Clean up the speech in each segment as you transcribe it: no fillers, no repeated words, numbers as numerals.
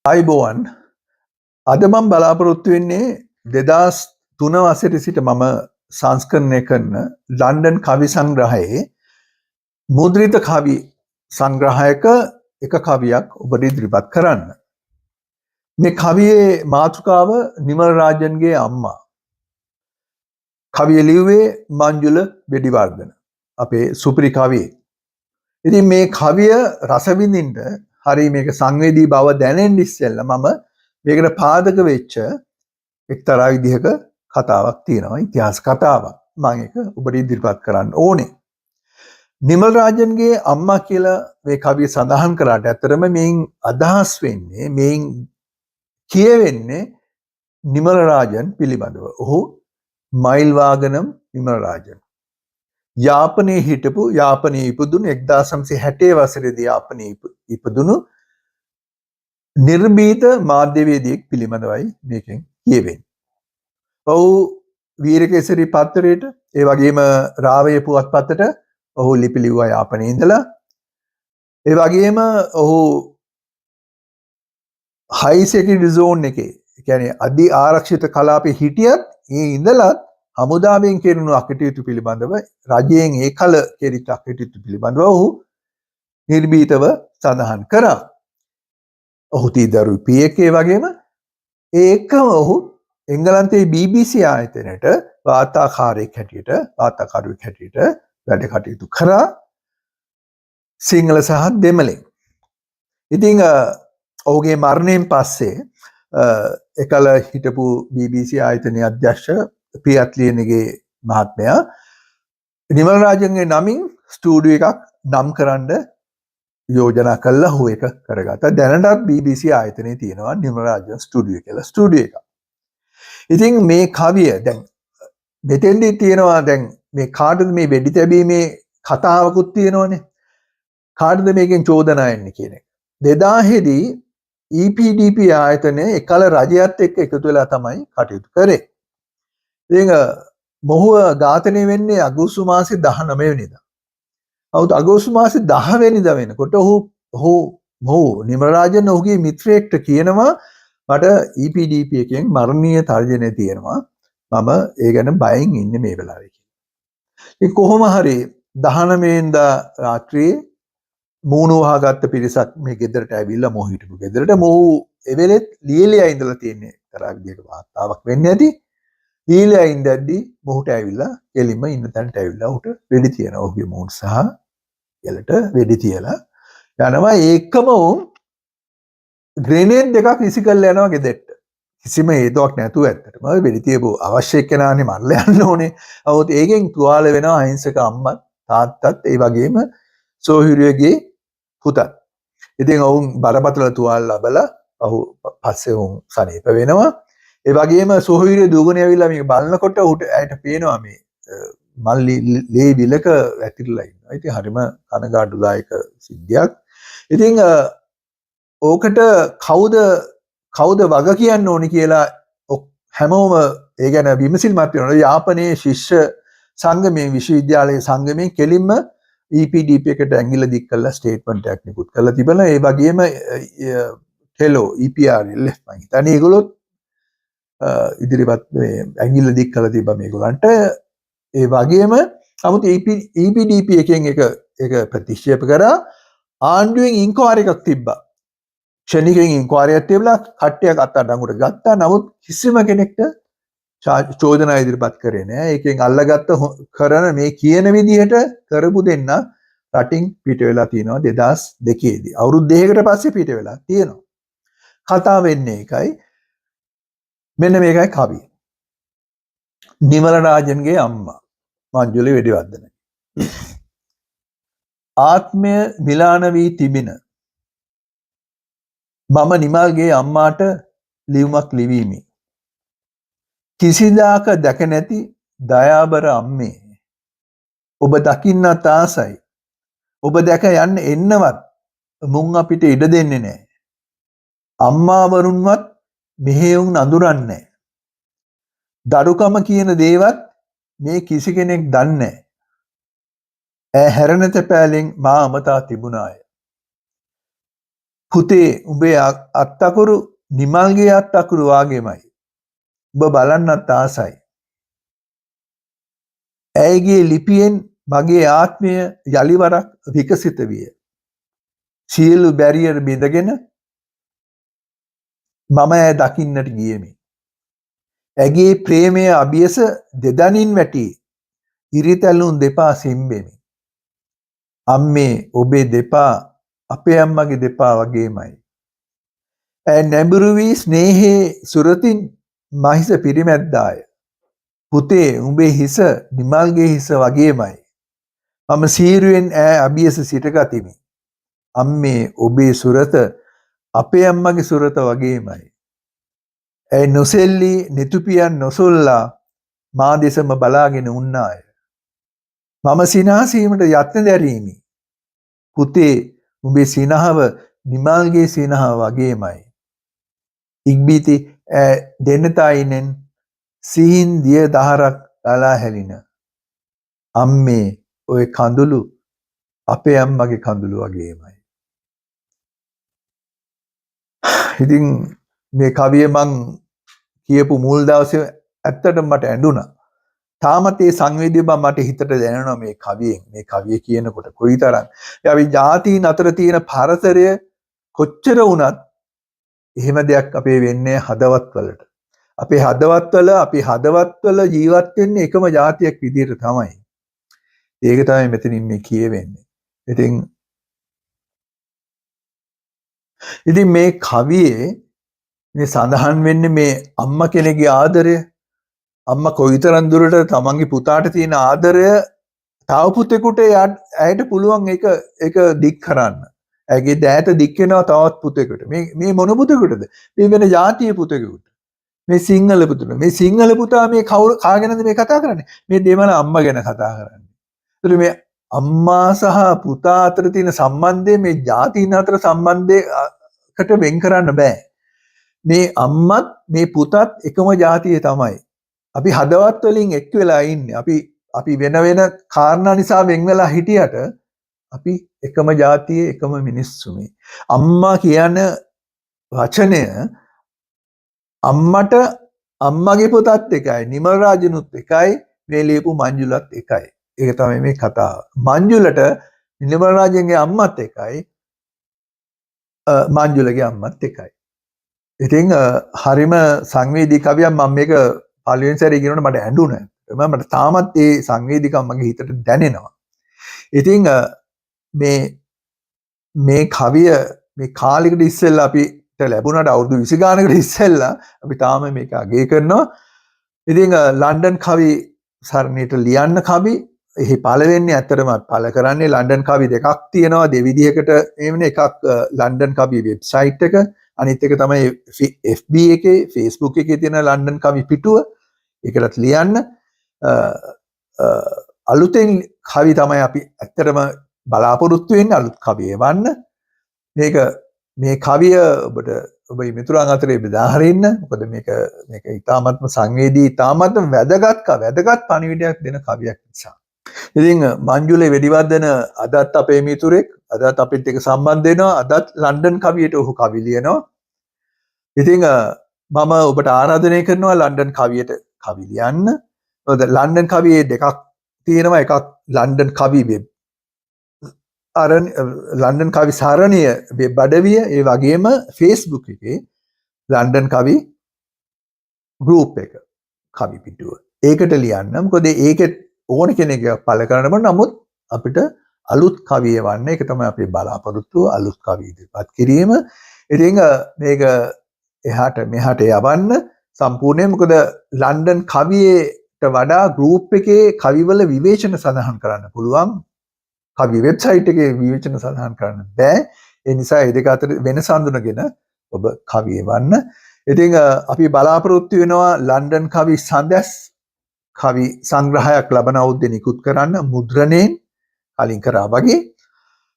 අයිබෝවන් අද මම බලාපොරොත්තු වෙන්නේ 2003 වසරේ සිට මම සංස්කරණය කරන ලන්ඩන් කවි සංග්‍රහයේ මුද්‍රිත කවි සංග්‍රහයක එක කවියක් ඔබට ඉදිරිපත් කරන්න. මේ කවියේ මාතෘකාව නිමල් රාජන්ගේ අම්මා. කවිය ලිව්වේ මංජුල වෙඩිවර්ධන අපේ සුපිරි කවියෙක්. ඉතින් මේ කවිය රස විඳින්න හරි මේක සංවේදී බව දැනෙන්න ඉස්සෙල්ලා මම මේකට පාදක වෙච්ච එක්තරා විදිහක කතාවක් තියෙනවා, ඉතිහාස කතාවක්. මම ඒක ඔබට ඉදිරිපත් කරන්න ඕනේ. නිමල් රාජන්ගේ අම්මා කියලා මේ කවිය සඳහන් කරාට ඇත්තටම මේන් අදහස් වෙන්නේ, මේන් කියවෙන්නේ නිමල් රාජන් පිළිබඳව. ඔහු මයිල් වාගනම් නිමල් රාජන්. යාපනයේ හිටපු, යාපනයේ ඉපදුණු 1960 වසරේදී යාපනයේ ඉපදුණු නිර්භීත මාධ්‍යවේදියෙක් පිළිබඳවයි මේකෙන් කියවෙන්නේ. ඔහු වීරකේසරි පත්තරේට, ඒ වගේම රාවය පුවත්පතට ඔහු ලිපි ලිව්වා යාපනයේ ඉඳලා. ඒ වගේම ඔහු හයි සෙකියුරිටි zone එකේ, ඒ කියන්නේ අධි ආරක්ෂිත කලාපේ හිටියත් ඒ ඉඳලා හමුදාවෙන් කෙරෙනු අකටයුතු පිළිබඳව, රජයෙන් ඒ කල කෙරිච්ච අකටයුතු පිළිබඳව ඔහු නිර්භීතව සඳහන් කරා. ඔහු තීදරු පියකේ වගේම ඒකම ඔහු එංගලන්තයේ BBC ආයතනයට වාර්තාකාරයෙක් හැටියට වැඩ කටයුතු කරා, සිංහල සහ දෙමළෙන්. ඉතින් ඔහුගේ මරණයෙන් පස්සේ එකල හිටපු BBC ආයතනයේ අධ්‍යක්ෂ පියත්ලියනගේ මහත්මයා නිමල් රාජන්ගේ නමින් ස්ටුඩියෝ එකක් නම් කරන්න යෝජනා කළා. හො එක කරගත්තා. දැනටත් BBC ආයතනයේ තියෙනවා නිමල් රාජන් ස්ටුඩියෝ කියලා ස්ටුඩියෝ එකක්. ඉතින් මේ කවිය දැන් මෙතෙන්දී තියෙනවා, දැන් මේ කාටද මේ වෙඩි තැබීමේ කතාවකුත් තියෙනවනේ. කාටද මේකෙන් චෝදනා එන්නේ කියන එක. 2000 දී EPDP ආයතනය එකල රජයත් එක්ක එකතු වෙලා තමයි කටයුතු කරේ. ඉතින් මොහුව ඝාතනය වෙන්නේ අගෝස්තු මාසේ 19 වෙනිදා. අගෝස්තු මාසේ 10 වෙනිදා වෙනකොට ඔහු නිමල් රාජන් ඔහුගේ මිත්‍රයෙක්ට කියනවා, මට EPDP එකෙන් මරණීය තර්ජනය තියෙනවා, මම ඒ ගැන බයෙන් ඉන්නේ මේ වෙලාවේ කියලා. ඉතින් කොහොම හරි 19 වෙනිදා රාත්‍රියේ මූණු වහගත්ත පිරිසක් මේ ගෙදරට ඇවිල්ලා, මොහු හිටපු ගෙදරට. මොහු එවෙලෙත් ලීලියා ඉඳලා තියෙන්නේ තරහ විදියට වාර්තාවක් වෙන්නේ නැති. ලීලියා ඉඳද්දී මොහුට ඇවිල්ලා එලිම ඉන්න තැනට ඇවිල්ලා උට වෙඩි තියනවා. ඔහුගේ මූණ සහ එලට වෙඩි තියලා යනවා. ඒකම උන් ග්‍රේනේඩ් දෙකක් විසි කරලා යනවා ගෙදරට. කිසිම හේතුවක් නැතුව ඇත්තටම වෙඩි තියපු අවශ්‍ය කෙනානේ මරලා යන්න ඕනේ. නමුත් ඒකෙන් තුවාල වෙනවා අහිංසක අම්මත් තාත්තත්, ඒ වගේම සෝහිරියගේ පුතත්. ඉතින් ඔවුන් බරපතල තුවාල ලබලා ඔහු පස්සේ ඔවුන් සනීප වෙනවා. ඒ වගේම සෝහිරිය දුවගෙන ඇවිල්ලා මේක බලනකොට උට ඇයට පේනවා මේ මල්ලි ලේ විලක වැතිරලා ඉන්නවා. ඉතින් හරිම කනගාටුදායක සිද්ධියක්. ඉතින් ඕකට කවුද වග කියන්න ඕනි කියලා හැමෝම ඒ ගැන විමසිලිමත් වෙනවා. යාපනයේ ශිෂ්‍ය සංගමයේ, විශ්වවිද්‍යාලයේ සංගමයේ කෙලින්ම EPDP එකට ඇඟිල්ල දික් කරලා ස්ටේට්මන්ට් එකක් නිකුත් කරලා තිබෙනවා. ඒ වගේම හෙලෝ EPRL මම හිතන්නේ ඒගොල්ලොත් ඉදිරිපත් ඇඟිල්ල දික් කරලා තිබ්බා මේගොල්ලන්ට. ඒ වගේම 아무ත් EPDP එකෙන් ඒක ප්‍රතික්ෂේප කරා. ආණ්ඩුවෙන් ඉන්ක්වයරි එකක් තිබ්බා. ක්ෂණිකයෙන් ඉන්ක්වයරි එකක් තිබලා කට්ටියක් අත්අඩංගුවට ගත්තා. නමුත් කිසිම කෙනෙක්ට චෝදනා ඉදිරිපත් කරේ නෑ. ඒකෙන් අල්ලගත්ත කරන මේ කියන විදිහට කරපු දෙන්න රටින් පිට වෙලා තියෙනවා 2002 දී. අවුරුදු දෙකකට පස්සේ පිට වෙලා තියෙනවා. කතාව වෙන්නේ ඒකයි. මෙන්න මේකයි කවිය. නිමල රාජන්ගේ අම්මා මංජුල වෙඩිවර්ධන. ආත්මය මිලාන වී තිබින මම නිමල්ගේ අම්මාට ලියුමක් ලිවීමි. කිසිදාක දැක නැති දයාබර අම්මේ, ඔබ දකින්නත් ආසයි. ඔබ දැක යන්න එන්නවත් මුන් අපිට ඉඩ දෙන්නේ නැහැ. අම්මාවරුන්වත් මෙහෙයුන් අඳුරන්නේ. දරුකම කියන දේවත් මේ කිසි කෙනෙක් දන්නේ නැහැ. ඈ හැරෙන තැපෑලෙන් මා අමතා තිබුණාය. පුතේ උඹේ අත්තකුරු නිමල්ගේ අත්තකුරු වාගේමයි. ඔබ බලන්නත් ආසයි. ඇයගේ ලිපියෙන් මගේ ආත්මය යලිවරක් විකසිත විය. සියලු බැරියර් බිඳගෙන මම ඇය දකින්නට ගියෙමි. ඇගේ ප්‍රේමය අභියස දෙදනින් වැටි ඉරිතැලුන් දෙපා සිම්බෙමි. අම්මේ ඔබේ දෙපා අපේ අම්මගේ දෙපා වගේමයි. ඇය නැඹුරු වී ස්නේහයේ සුරතින් මහිස පිරිමැද්දාය. පුතේ උඹේ හිස නිමල්ගේ හිස වගේමයි. මම සීරුවෙන් ඈ අභියස සිටගතිමි. අම්මේ ඔබේ සුරත අපේ අම්මගේ සුරත වගේමයි. ඇය නොසෙල්ලී නිතුපියන් නොසොල්ලා මා දෙසම බලාගෙන උන්නාය. මම සිනාසීමට යත්න දැරීමි. පුතේ උඹේ සිනහව නිමල්ගේ සිනහ වගේමයි. ඉක්බීති ඇය දෙන්නතායිනෙන් සිහින් දිය දහරක් ලලා හැලින. අම්මේ ඔය කඳුළු අපේ අම්මගේ කඳුළු වගේමයි. ඉතින් මේ කවිය මං කියපු මුල් දවසේ ඇත්තටම මට ඇඬුණා. තාමත් ඒ සංවේදී බව මට හිතට දැනෙනවා මේ කවියෙන්. මේ කවිය කියනකොට කොයිතරම් අපි ජාතීන් අතර තියෙන පරතරය කොච්චර වුණත් එහෙම දෙයක් අපේ වෙන්නේ හදවත්වලට. අපේ හදවත්වල ජීවත් වෙන්නේ එකම ජාතියක් විදිහට තමයි. ඒක තමයි මෙතනින් මේ කියවෙන්නේ. ඉතින් මේ කවියේ මේ සඳහන් වෙන්නේ මේ අම්මා කෙනෙක්ගේ ආදරය. අම්මා කොයිතරම් දුරට තමන්ගේ පුතාට තියෙන ආදරය තව පුතෙකුට ඇයට පුළුවන් ඒක දික් කරන්න. ඇගේ දෑත දික් වෙනවා තවත් පුතෙකුට. මේ මොන පුතෙකුටද? මේ වෙන ජාතියේ පුතෙකුට. මේ සිංහල පුතුට. මේ සිංහල පුතා මේ කාගෙනද මේ කතා කරන්නේ? මේ දෙමළ අම්මා ගැන කතා කරන්නේ. ඒතර මේ අම්මා සහ පුතා අතර තියෙන සම්බන්ධය මේ ජාතීන් අතර සම්බන්ධයකට වෙන් කරන්න බෑ. මේ අම්මත් මේ පුතත් එකම ජාතියේ තමයි. අපි හදවත් වලින් එක් වෙලා ඉන්නේ. අපි වෙන වෙන කාරණා නිසා වෙන් වෙලා හිටියට අපි එකම ජාතියේ එකම මිනිස්සු මේ. අම්මා කියන වචනය අම්මට අම්මගේ පුතත් එකයි, නිමල් රාජනුත් එකයි, මේ ලියපු මංජුලත් එකයි. ඒක තමයි මේ කතාව. මංජුලට නිමල් රාජන්ගේ අම්මත් එකයි, මංජුලගේ අම්මත් එකයි. ඉතින් හරිම සංවේදී කවියක්. මම මේක පළවෙනි සැරේ කියනකොට මට ඇඬුණා. මට තාමත් ඒ සංවේදීකම මගේ හිතට දැනෙනවා. ඉතින් මේ කවිය මේ කාලෙකට ඉස්සෙල්ලා අපිට ලැබුණාට අවුරුදු 20 ගානකට ඉස්සෙල්ලා අපි තාම මේක අගය කරනවා. ඉතින් ලන්ඩන් කවි සරණියට ලියන්න කවි එහි පළවෙන්නේ ඇත්තටම පළ කරන්නේ ලන්ඩන් කවි දෙකක් තියෙනවා. දෙවිදිහකට එන්නේ එකක් ලන්ඩන් කවි වෙබ්සයිට් එක, අනිත් එක තමයි FB එකේ Facebook එකේ තියෙන ලන්ඩන් කවි පිටුව. ඒකටත් ලියන්න. අලුතෙන් කවි තමයි අපි ඇත්තටම බලාපොරොත්තු වෙන්නේ, අලුත් කවි එවන්න. මේ කවිය ඔබේ මිතුරන් අතරේ බෙදා හරින්න. මොකද මේක ඉතාමත්ම සංවේදී, ඉතාමත්ම වැදගත් පණිවිඩයක් දෙන කවියක් නිසා. ඉතින් මංජුලේ වෙඩිවර්ධන අදත් අපේ මිතුරෙක්, අදත් අපිත් එක්ක සම්බන්ධ වෙනවා. අදත් ලන්ඩන් කවියට ඔහු කවි ලියනවා. ඉතින් මම ඔබට ආරාධනය කරනවා ලන්ඩන් කවියට කවි ලියන්න. මොකද ලන්ඩන් කවියේ දෙකක් තියෙනවා. එකක් ලන්ඩන් කවි වෙබ් ලන්ඩන් කවි සරණිය වෙබ් අඩවිය, ඒ වගේම Facebook එකේ ලන්ඩන් කවි ගෲප් එක කවි පිටුව. ඒකට ලියන්න. මොකද ඒකෙත් ඕන කෙනෙක් පළ කරන්න බෑ. නමුත් අපිට අලුත් කවි එවන්න. ඒක තමයි අපේ බලාපොරොත්තුව, අලුත් කවි ඉදිරිපත් කිරීම. ඉතින් මේක එහාට මෙහාට යවන්න සම්පූර්ණයෙන්. මොකද ලන්ඩන් කවියට වඩා ගෲප් එකේ කවිවල විවේචන සඳහන් කරන්න පුළුවන්. කවි වෙබ්සයිට් එකේ විවේචන සඳහන් කරන්න බෑ. ඒ නිසා ඒ දෙක අතර වෙනස හඳුනගෙන ඔබ කවි එවන්න. ඉතින් අපි බලාපොරොත්තු වෙනවා ලන්ඩන් කවි සඳස් කවි සංග්‍රහයක් ලබන අවුරුද්දේ නිකුත් කරන්න මුද්‍රණයෙන් කලින් කරා වගේ.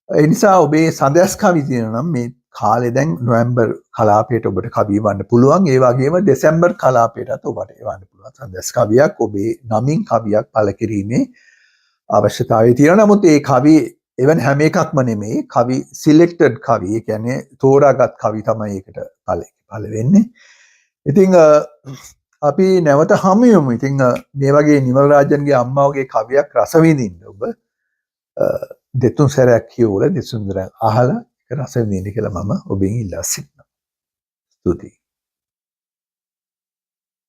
ඒ නිසා ඔබේ සඳස් කවි තියෙනවා නම් මේ කාලේ දැන් නොවැම්බර් කලාපයට ඔබට කවි එවන්න පුළුවන්. ඒ වගේම දෙසැම්බර් කලාපයටත් ඔබට එවන්න පුළුවන් සඳස් කවියක්. ඔබේ නමින් කවියක් පළ කිරීමේ අවශ්‍යතාවය තියෙනවා. නමුත් ඒ කවි එවන් හැම එකක්ම නෙමෙයි කවි සිලෙක්ටඩ් කවි. ඒ කියන්නේ තෝරාගත් කවි තමයි ඒකට පළ වෙන්නේ. ඉතින් අපි නැවත හමු යමු. ඉතින් මේ වගේ නිමල් රාජන්ගේ අම්මා වගේ කවියක් රස විඳින්න ඔබ දෙතුන් සැරයක් කියවලා දෙතුන් සැරයක් අහලා ඒක රස විඳින්න කියලා මම ඔබෙන් ඉල්ලා සිටිනවා. ස්තුතියි.